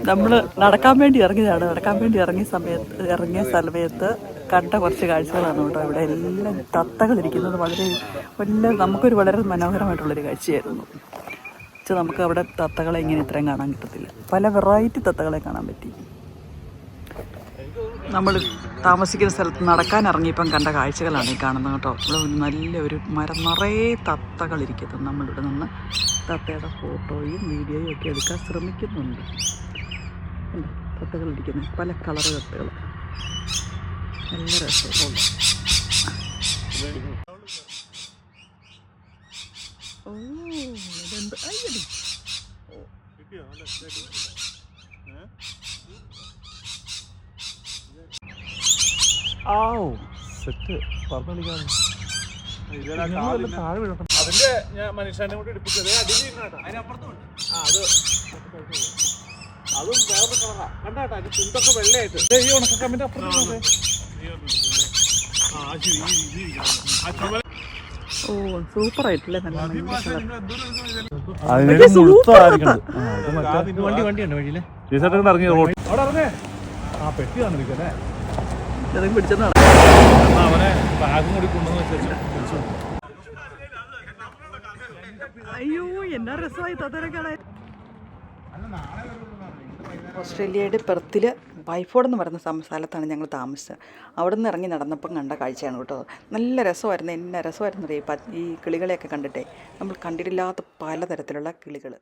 നമ്മൾ നടക്കാൻ വേണ്ടി ഇറങ്ങിയതാണ്. നടക്കാൻ വേണ്ടി ഇറങ്ങിയ സമയത്ത് കണ്ട കുറച്ച് കാഴ്ചകളാണ് കേട്ടോ. ഇവിടെ എല്ലാം തത്തകളിരിക്കുന്നത് നമുക്കൊരു വളരെ മനോഹരമായിട്ടുള്ളൊരു കാഴ്ചയായിരുന്നു. നമുക്ക് അവിടെ തത്തകളെ ഇങ്ങനെ ഇത്രയും കാണാൻ കിട്ടത്തില്ല. പല വെറൈറ്റി തത്തകളെ കാണാൻ പറ്റി. നമ്മൾ താമസിക്കുന്ന സ്ഥലത്ത് നടക്കാൻ ഇറങ്ങിയപ്പം കണ്ട കാഴ്ചകളാണ് ഈ കാണുന്നത് കേട്ടോ. ഇവിടെ നല്ലൊരു മരം നിറയെ തത്തകളിരിക്കുന്നത്. നമ്മളിവിടെ നിന്ന് തത്തയുടെ ഫോട്ടോയും വീഡിയോയും ഒക്കെ എടുക്കാൻ ശ്രമിക്കുന്നുണ്ട്. തത്തകളിരിക്കുന്നത് പല കളർ തത്തകൾ, നല്ല രസമുണ്ട്. ഓ ഇതെന്ത് അയ്യടി അതിന്റെ ഞാൻ മനുഷ്യനെ കൂടി എടുപ്പിച്ചത് അതും വേറെ കളറാ കണ്ടാട്ടാ. അതിന്റെ ചുണ്ടൊക്കെ വെള്ളയായിട്ട് ഈ ഉണക്കക്കമ്മിന്റെ അപ്പുറത്ത്. ഓ സൂപ്പറായിട്ടില്ലേ? നല്ല വണ്ടിയുണ്ട് വഴിയില് ഇറങ്ങി റോഡ് അവിടെ ഇറങ്ങേ. ആ പെട്ടി തന്നിരിക്കല്ലേ പിടിച്ചെന്നാണ്. അവനെ ബാഗും കൂടി കൊണ്ടുവന്ന് വെച്ചു. അയ്യോ എന്നാ രസമായി തത്തനെ കാണാൻ. ഓസ്ട്രേലിയയുടെ പെർത്തിൽ ബൈഫോർഡ് എന്ന് പറയുന്ന സ്ഥലത്താണ് ഞങ്ങൾ താമസിച്ചത്. അവിടെ നിന്ന് ഇറങ്ങി നടന്നപ്പം കണ്ട കാഴ്ചയാണ് കേട്ടോ. നല്ല രസമായിരുന്നു. എന്നാ രസമായിരുന്നു അറിയാം ഈ കിളികളെയൊക്കെ കണ്ടിട്ടേ. നമ്മൾ കണ്ടിട്ടില്ലാത്ത പലതരത്തിലുള്ള കിളികൾ.